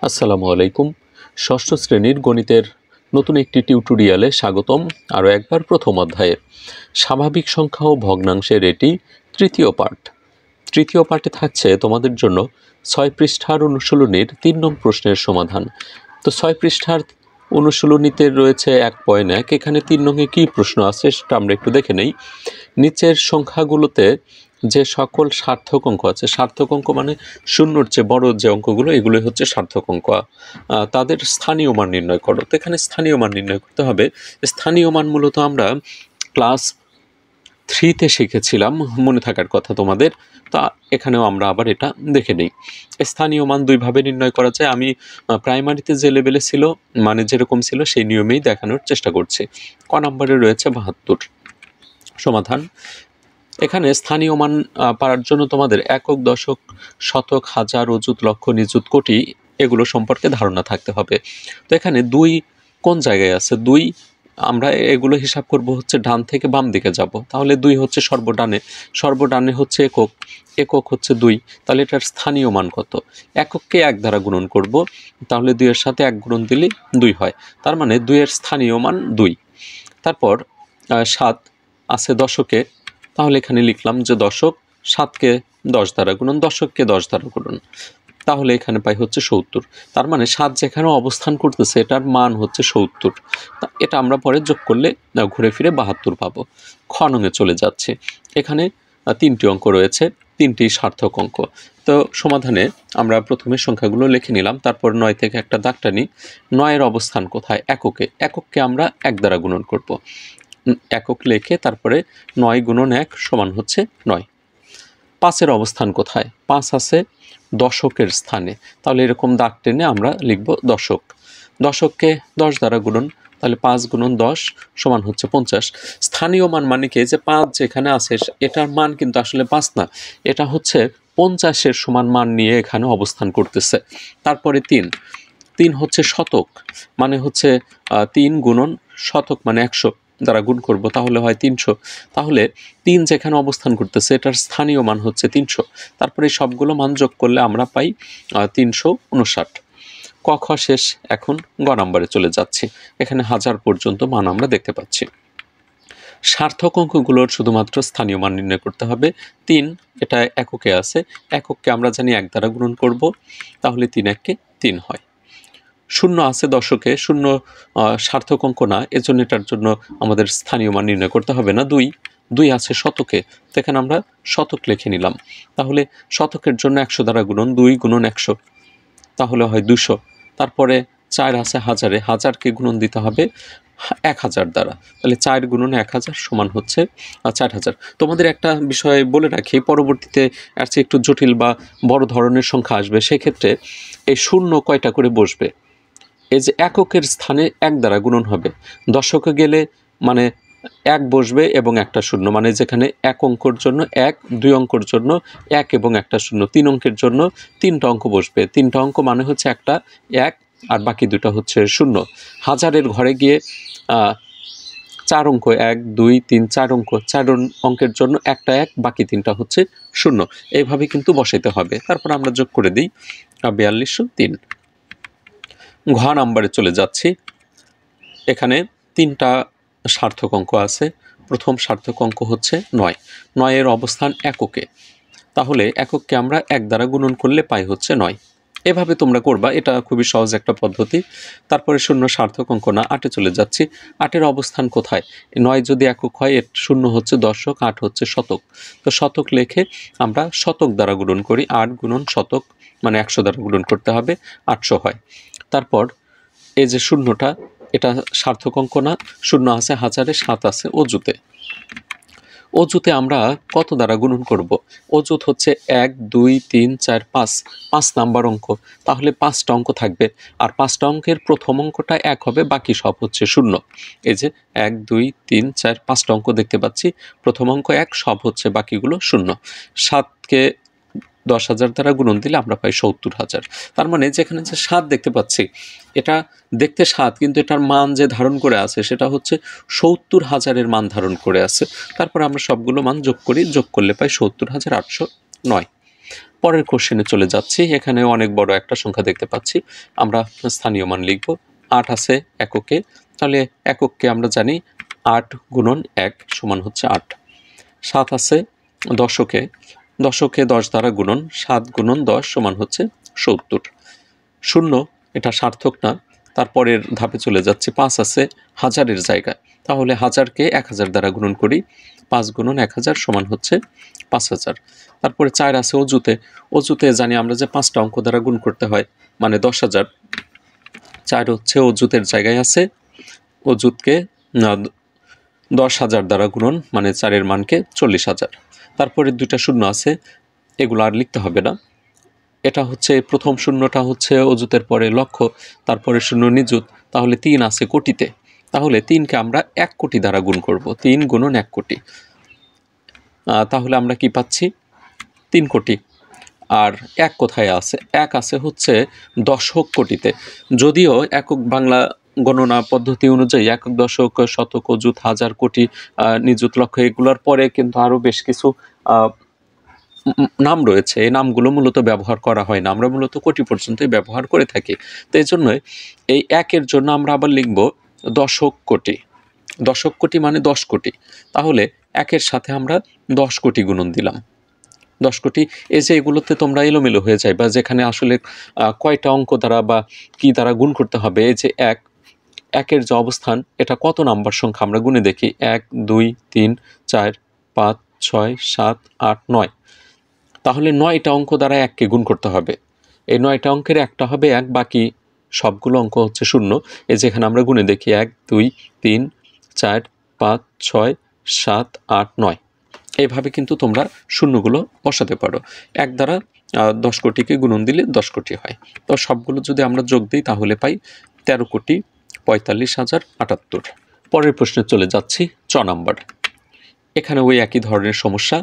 আসসালামু আলাইকুম। ষষ্ঠ শ্রেণীর গণিতের নতুন একটি টিউটোরিয়ালে স্বাগতম। আরও একবার প্রথম অধ্যায়ে স্বাভাবিক সংখ্যা ও ভগ্নাংশের এটি তৃতীয় পাঠ। তৃতীয় পাঠে থাকছে তোমাদের জন্য 6 পৃষ্ঠার অনুশীলনীর 3 নং প্রশ্নের সমাধান। তো 6 পৃষ্ঠার অনুশীলনীতে রয়েছে 1.1। এখানে 3 নংয়ে কী প্রশ্ন আছে সেটা আমরা একটু দেখে নেই। নিচের সংখ্যাগুলোতে যে সকল সার্থক অঙ্ক আছে, সার্থক অঙ্ক মানে শূন্যর চেয়ে বড় যে অঙ্কগুলো, এগুলোই হচ্ছে সার্থক অঙ্ক, তাদের স্থানীয় মান নির্ণয় করো। তো এখানে স্থানীয় মান নির্ণয় করতে হবে। স্থানীয় মান মূলত আমরা ক্লাস 3তে শিখেছিলাম, মনে থাকার কথা তোমাদের। তা এখানেও আমরা আবার এটা দেখে নিই। স্থানীয় মান দুইভাবে নির্ণয় করা যায়। আমি প্রাইমারিতে যে লেভেলে ছিল, মানে যেরকম ছিল সেই নিয়মেই দেখানোর চেষ্টা করছি। ক নম্বরে রয়েছে 72। সমাধান। এখানে স্থানীয় মান পাওয়ার জন্য তোমাদের একক, দশক, শতক, হাজার, অযুত, লক্ষ, নিযুত, কোটি এগুলো সম্পর্কে ধারণা থাকতে হবে। তো এখানে 2 কোন জায়গায় আছে? 2 আমরা এগুলো হিসাব করব হচ্ছে ডান থেকে বাম দিকে যাব। তাহলে 2 হচ্ছে সর্বডানে, সর্বডানে হচ্ছে একক, একক হচ্ছে 2। তাহলে এটার স্থানীয় মান কত? একককে 1 দ্বারা গুণন করব, তাহলে 2 এর সাথে 1 গুণন দিলে 2 হয়। তার মানে 2 এর স্থানীয় মান 2। তারপর 7 আছে দশকে, তাহলে এখানে লিখলাম যে দশক, 7কে 10 দ্বারা গুণন, দশককে 10 দ্বারা গুণন, তাহলে এখানে পাই হচ্ছে 70। তার মানে 7 যেখানে অবস্থান করতেছে এটার মান হচ্ছে 70। এটা আমরা পরে যোগ করলে ঘুরে ফিরে 72 পাবো। খ নঙে চলে যাচ্ছে। এখানে 3টি অঙ্ক রয়েছে, 3টি সার্থক অঙ্ক। তো সমাধানে আমরা প্রথমে সংখ্যাগুলো লিখে নিলাম, তারপর 9 থেকে একটা দাগ টানি। 9 এর অবস্থান কোথায়? এককে, একককে আমরা 1 দ্বারা গুণন করব। একক লিখে তারপরে 9 গুণন 1 সমান হচ্ছে 9। 5-এর অবস্থান কোথায়? 5 আছে দশকের স্থানে, তাহলে এরকম দাগ টেনে আমরা লিখব দশক। দশককে 10 দ্বারা গুণন, তাহলে 5 গুণন 10 সমান হচ্ছে 50। স্থানীয় মান মানে কি? যে 5 যেখানে আছে এটার মান কিন্তু আসলে 5 না, এটা হচ্ছে 50-এর সমান মান নিয়ে এখানে অবস্থান করতেছে। তারপরে 3 হচ্ছে শতক, মানে হচ্ছে 3 গুণন শতক মানে 100 দ্বারা গুণ করব, তাহলে হয় 300। তাহলে 3 যেখানে অবস্থান করতেছে এটার স্থানীয় মান হচ্ছে 300। তারপরে সবগুলো মান যোগ করলে আমরা পাই 359। ক খ শেষ। এখন গ নম্বরে চলে যাচ্ছি। এখানে 1000 পর্যন্ত মান আমরা দেখতে পাচ্ছি। সার্থক অঙ্কগুলোর শুধুমাত্র স্থানীয় মান নির্ণয় করতে হবে। 3 এটা এককে আছে, একককে আমরা জানি 1 দ্বারা গুণন করব, তাহলে 3 1-কে 3 হয়। 0 আছে দশকে, 0 সার্থক অঙ্ক না, এজন্য এটার জন্য আমাদের স্থানীয় মান নির্ণয় করতে হবে না। 2 আছে শতকে, তো এখানে আমরা শতক লিখে নিলাম। তাহলে শতকের জন্য 100 দ্বারা গুণন, 2 গুণন 100, তাহলে হয় 200। তারপরে 4 আছে হাজারে, হাজারকে গুণন দিতে হবে 1000 দ্বারা, তাহলে 4 গুণন 1000 সমান হচ্ছে 4000। তোমাদের একটা বিষয় বলে রাখি, পরবর্তীতে আর চেয়ে একটু জটিল বা বড় ধরনের সংখ্যা আসবে, সেক্ষেত্রে এই 0 কয়টা করে বসবে? এই যে এককের স্থানে 1 দ্বারা গুণন হবে, দশকে গেলে মানে 1 বসবে এবং একটা 0, মানে যেখানে 1 অঙ্কর জন্য 1, 2 অঙ্কর জন্য 1 এবং একটা 0, 3 অঙ্কের জন্য 3টা অঙ্ক বসবে। 3টা অঙ্ক মানে হচ্ছে একটা 1 আর বাকি 2টা হচ্ছে 0। হাজারের ঘরে গিয়ে 4 অঙ্ক, 1 2 3 4 অঙ্ক, 4 অঙ্কের জন্য একটা 1, বাকি 3টা হচ্ছে 0। এইভাবে কিন্তু বসাইতে হবে। তারপর আমরা যোগ করে দিই 4203। ঘ নাম্বারে চলে যাচ্ছি। এখানে 3টা সার্থক অঙ্ক আছে। প্রথম সার্থক অঙ্ক হচ্ছে 9। 9 এর অবস্থান এককে, তাহলে একককে আমরা 1 দ্বারা গুণন করলে পাই হচ্ছে 9। এভাবে তোমরা করবা, এটা খুবই সহজ একটা পদ্ধতি। তারপরে 0 সার্থক অঙ্ক না, 8-এ চলে যাচ্ছি। 8-এর অবস্থান কোথায়? 9 যদি একক হয়, 0 হচ্ছে দশক, 8 হচ্ছে শতক। তো শতক লেখে আমরা শতক দ্বারা গুণন করি, 8 গুণন শতক মানে 100 দ্বারা গুণন করতে হবে, 800 হয়। তারপর এই যে 0টা, এটা সার্থক অঙ্ক না, 0 আছে হাজারে, 7 আছে অযুতে। অযুতে আমরা কত দ্বারা গুণন করব? অযুত হচ্ছে 1 2 3 4 5, 5 নাম্বার অঙ্ক, তাহলে 5টা অঙ্ক থাকবে। আর 5টা অঙ্কের প্রথম অঙ্কটা 1 হবে, বাকি সব হচ্ছে 0। এই যে 1 2 3 4 5টা অঙ্ক দেখতে পাচ্ছি, প্রথম অঙ্ক 1, সব হচ্ছে বাকিগুলো 0। 7কে 10,000 দ্বারা গুণন দিলে আমরা পাই 70,000। তার মানে যেখানে যে 7 দেখতে পাচ্ছি, এটা দেখতে 7, কিন্তু এটার মান যে ধারণ করে আছে সেটা হচ্ছে 70,000-এর মান ধারণ করে আছে। তারপর আমরা সবগুলো মান যোগ করি, যোগ করলে পাই 70,809। পরের কোশ্চেনে চলে যাচ্ছি। এখানে অনেক বড় একটা সংখ্যা দেখতে পাচ্ছি, আমরা স্থানীয় মান লিখব। 8 আছে এককে, তাহলে এককে আমরা জানি 8 গুণন 1 সমান হচ্ছে 8। 7 আছে দশকে, দশকে 10 দ্বারা গুণন, 7 গুণন 10 সমান হচ্ছে 70। 0 এটা সার্থক না, তারপরের ধাপে চলে যাচ্ছে। 5 আছে হাজারের জায়গায়, তাহলে হাজারকে 1000 দ্বারা গুণন করি, 5 গুণন 1000 সমান হচ্ছে 5000। তারপরে 4 আছে অজুতে, অজুতে জানি আমরা যে 5টা অঙ্ক দ্বারা গুণ করতে হয়, মানে 10,000। 4 হচ্ছে অজুতের জায়গায় আছে, অজুতকে 10,000 দ্বারা গুণন, মানে 4-এর মানকে 40,000। তারপরে 2টা শূন্য আছে, এগুলো আর লিখতে হবে না। এটা হচ্ছে প্রথম শূন্যটা হচ্ছে অজুতের পরে লক্ষ, তারপরে শূন্য নিযুত, তাহলে 3 আছে কোটিতে, তাহলে 3কে আমরা 1 কোটি দ্বারা গুণ করব, 3 গুণন 1 কোটি। তাহলে আমরা কি পাচ্ছি? 3 কোটি। আর 1 কোথায় আছে? 1 আছে হচ্ছে দশক কোটিতে। যদিও একক বাংলা গণনা পদ্ধতি অনুযায়ী একক, দশক, শতক, অযুত, হাজার, কোটি, নিযুত, লক্ষ এগুলোর পরে কিন্তু আরও বেশ কিছু নাম রয়েছে। এই নামগুলো মূলত ব্যবহার করা হয় না, আমরা মূলত কোটি পর্যন্তই ব্যবহার করে থাকি। তো এই জন্য এই 1-এর জন্য আমরা আবার লিখব দশক কোটি। দশক কোটি মানে 10 কোটি, তাহলে 1-এর সাথে আমরা 10 কোটি গুণন দিলাম। 10 কোটি, এই যে এগুলোতে তোমরা এলোমেলো হয়ে যায়, বা যেখানে আসলে কয়টা অঙ্ক দ্বারা বা কি দ্বারা গুণ করতে হবে, এই যে 1-এর যে অবস্থান, এটা কত নাম্বার সংখ্যা আমরা গুণে দেখি। 1 2 3 4 5 6 7 8 9, তাহলে 9টা অঙ্ক দ্বারা 1কে গুণ করতে হবে। এই 9টা অঙ্কের একটা হবে 1, বাকি সবগুলো অঙ্ক হচ্ছে 0। এই যেখানে আমরা গুণে দেখি 1 2 3 4 5 6 7 8 9, এইভাবে কিন্তু তোমরা শূন্যগুলো বসাতে পারো। 1 দ্বারা 10 কোটিকে গুণন দিলে 10 কোটি হয়। তো সবগুলো যদি আমরা যোগ দিই তাহলে পাই 13,45,078। পরের প্রশ্নে চলে যাচ্ছি, 6 নাম্বার। এখানে ওই একই ধরনের সমস্যা।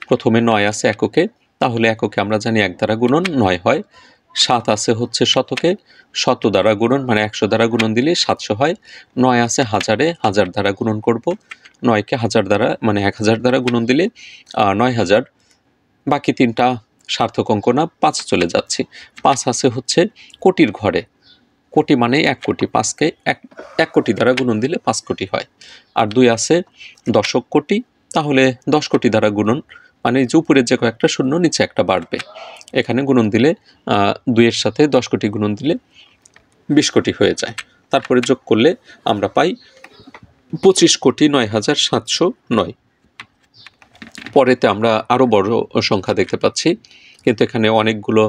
প্রথমে 9 আছে এককে, তাহলে এককে আমরা জানি 1 দ্বারা গুণন 9 হয়। 7 আছে হচ্ছে শতকে, শত দ্বারা গুণন মানে 100 দ্বারা গুণন দিলে 700 হয়। 9 আছে হাজারে, 1000 দ্বারা গুণন করব, 9কে 1000 দ্বারা মানে 1000 দ্বারা গুণন দিলে 9000। বাকি 3টা সার্থক অঙ্ক না, 5 চলে যাচ্ছি। 5 আছে হচ্ছে কোটির ঘরে, কোটি মানে 1 কোটি, 5কে 1 কোটি দ্বারা গুণন দিলে 5 কোটি হয়। আর 2 আছে দশক কোটি, তাহলে 10 কোটি দ্বারা গুণন মানে যে উপরে যে কয়েকটা শূন্য নিচে একটা বাড়বে, এখানে গুণন দিলে 2-এর সাথে 10 কোটি গুণন দিলে 20 কোটি হয়ে যায়। তারপরে যোগ করলে আমরা পাই 25,09,709। পরেতে আমরা আরও বড় সংখ্যা দেখতে পাচ্ছি, কিন্তু এখানে অনেকগুলো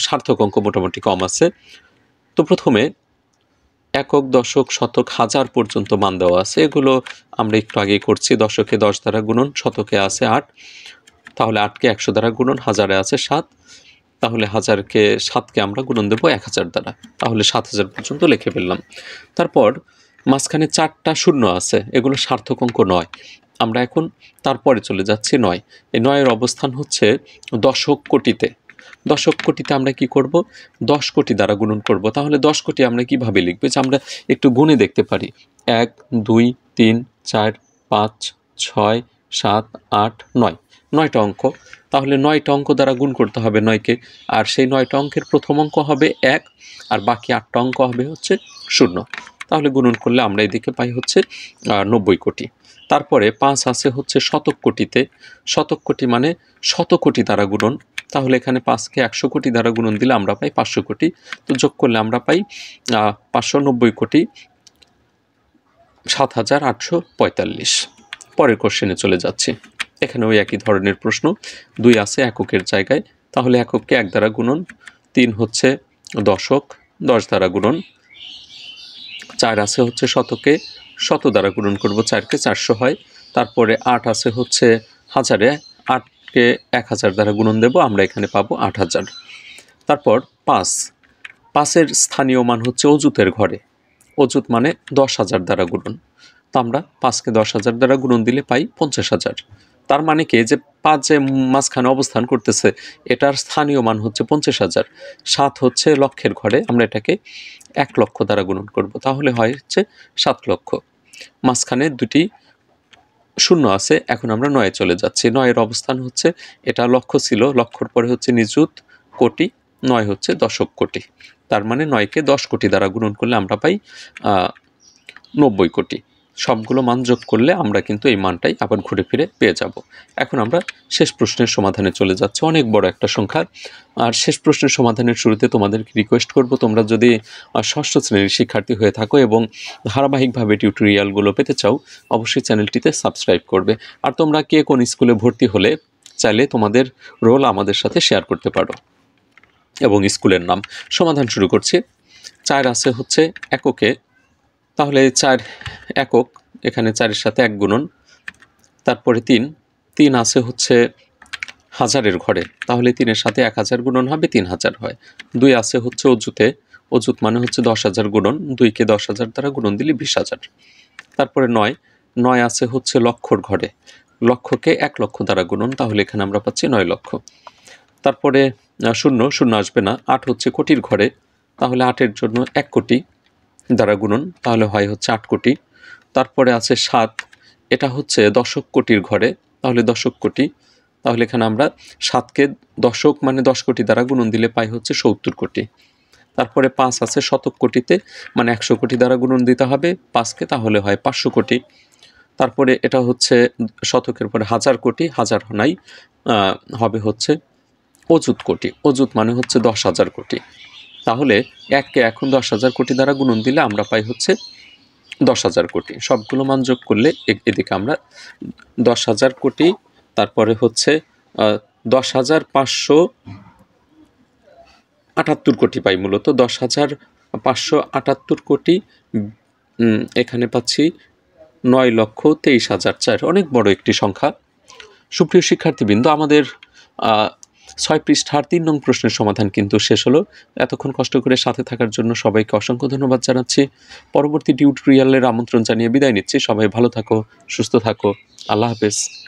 সার্থক অঙ্ক মোটামুটি কম আছে। তো প্রথমে একক, দশক, শতক, হাজার পর্যন্ত মান দেওয়া আছে, এগুলো আমরা একটু আগেই করছি। দশকে 10 দ্বারা গুণন, শতকে আছে 8, তাহলে 8কে 100 দ্বারা গুণন, হাজারে আছে 7, তাহলে 7কে আমরা গুণন দেবো 1000 দ্বারা, তাহলে 7000 পর্যন্ত লিখে ফেললাম। তারপর মাঝখানে 4টা শূন্য আছে, এগুলো সার্থক অঙ্ক নয়। আমরা এখন তারপরে চলে যাচ্ছি 9। এই 9-এর অবস্থান হচ্ছে দশক কোটিতে। দশক কোটিতে আমরা কি করব? 10 কোটি দ্বারা গুণন করব। তাহলে 10 কোটি আমরা কিভাবে লিখব? যে আমরা একটু গুণে দেখতে পারি, 1 2 3 4 5 6 7 8 9, 9টা অঙ্ক। তাহলে 9টা অঙ্ক দ্বারা গুণ করতে হবে 9কে, আর সেই 9টা অঙ্কের প্রথম অঙ্ক হবে 1, আর বাকি 8টা অঙ্ক হবে হচ্ছে 0। তাহলে গুণন করলে আমরা এদিকে পাই হচ্ছে 90 কোটি। তারপরে 5 আছে হচ্ছে শতক কোটিতে, শতক কোটি মানে 100 কোটি দ্বারা গুণন, তাহলে এখানে 5কে 100 কোটি দ্বারা গুণন দিলে আমরা পাই 500 কোটি। তো যোগ করলে আমরা পাই 590,7,845। পরের কোশ্চেনে চলে যাচ্ছি। এখানে ওই একই ধরনের প্রশ্ন। 2 আছে এককের জায়গায়, তাহলে এককে 1 দ্বারা গুণন, 3 হচ্ছে দশক, 10 দ্বারা গুণন, 4 আছে হচ্ছে শতকে, 100 দ্বারা গুণন করব, 4কে 400 হয়। তারপরে 8 আছে হচ্ছে হাজারে, 8কে 1000 দ্বারা গুণন দেব, আমরা এখানে পাবো 8000। তারপর 5-এর স্থানীয় মান হচ্ছে অজুতের ঘরে, অজুত মানে 10,000 দ্বারা গুণন, তো আমরা 5কে 10,000 দ্বারা গুণন দিলে পাই 50,000। তার মানে কি, যে 5 যে মাঝখানে অবস্থান করতেছে এটার স্থানীয় মান হচ্ছে 50,000। 7 হচ্ছে লক্ষের ঘরে, আমরা এটাকে 1 লক্ষ দ্বারা গুণন করব, তাহলে হয় হচ্ছে 7 লক্ষ। মাঝখানে দুটি শূন্য আছে, এখন আমরা 9-এ চলে যাচ্ছি। 9-এর অবস্থান হচ্ছে, এটা লক্ষ ছিল, লক্ষর পরে হচ্ছে নিযুত কোটি, 9 হচ্ছে দশক কোটি। তার মানে 9-কে 10 কোটি দ্বারা গুণন করলে আমরা পাই 90 কোটি। সবগুলো মান যোগ করলে আমরা কিন্তু এই মানটাই আবার ঘুরে ফিরে পেয়ে যাব। এখন আমরা শেষ প্রশ্নের সমাধানে চলে যাচ্ছি। অনেক বড় একটা সংখ্যা। আর শেষ প্রশ্নের সমাধানের শুরুতে তোমাদেরকে রিকোয়েস্ট করব, তোমরা যদি ষষ্ঠ শ্রেণীর শিক্ষার্থী হয়ে থাকো এবং ধারাবাহিকভাবে টিউটোরিয়ালগুলো পেতে চাও, অবশ্যই চ্যানেলটিতে সাবস্ক্রাইব করবে। আর তোমরা কে কোন স্কুলে ভর্তি হলে চাইলে তোমাদের রোল আমাদের সাথে শেয়ার করতে পারো এবং স্কুলের নাম। সমাধান শুরু করছি। 4 আছে হচ্ছে এককে, তাহলে 4 একক, এখানে 4-এর সাথে 1 গুণন। তারপরে 3 আছে হচ্ছে হাজারের ঘরে, তাহলে 3-এর সাথে 1000 গুণন হবে, 3000 হয়। 2 আছে হচ্ছে অযুতে, অযুত মানে হচ্ছে 10,000 গুণন, 2-কে 10,000 দ্বারা গুণন দিলে 20,000। তারপরে 9 আছে হচ্ছে লক্ষর ঘরে, লক্ষকে 1 লক্ষ দ্বারা গুণন, তাহলে এখানে আমরা পাচ্ছি 9 লক্ষ। তারপরে 0 আসবে না। 8 হচ্ছে কোটির ঘরে, তাহলে 8-এর জন্য 1 কোটি দ্বারা গুণন, তাহলে হয় হচ্ছে 8 কোটি। তারপরে আছে 7, এটা হচ্ছে দশক কোটির ঘরে, তাহলে দশক কোটি, তাহলে এখানে আমরা 7-কে দশক মানে 10 কোটি দ্বারা গুণন দিলে পাই হচ্ছে 70 কোটি। তারপরে 5 আছে শতক কোটিতে, মানে 100 কোটি দ্বারা গুণন দিতে হবে 5-কে, তাহলে হয় 500 কোটি। তারপরে এটা হচ্ছে শতকের পরে 1000 কোটি, 1000 নাই, হবে হচ্ছে অযুত কোটি, অযুত মানে হচ্ছে 10,000 কোটি। তাহলে 1-কে এখন 10,000 কোটি দ্বারা গুণন দিলে আমরা পাই হচ্ছে 10,000 কোটি। সবগুলো মান যোগ করলে এদিকে আমরা 10,000 কোটি, তারপরে হচ্ছে 10,578 কোটি পাই, মূলত 10,578 কোটি। এখানে পাচ্ছি 9,23,004। অনেক বড় একটি সংখ্যা। সুপ্রিয় শিক্ষার্থীবৃন্দ, আমাদের 6 পৃষ্ঠার 3 নং প্রশ্নের সমাধান কিন্তু শেষ হলো। এতক্ষণ কষ্ট করে সাথে থাকার জন্য সবাইকে অসংখ্য ধন্যবাদ জানাচ্ছি। পরবর্তী টিউটোরিয়ালের আমন্ত্রণ জানিয়ে বিদায় নিচ্ছি। সবাই ভালো থাকো, সুস্থ থাকো, আল্লাহ হাফেজ।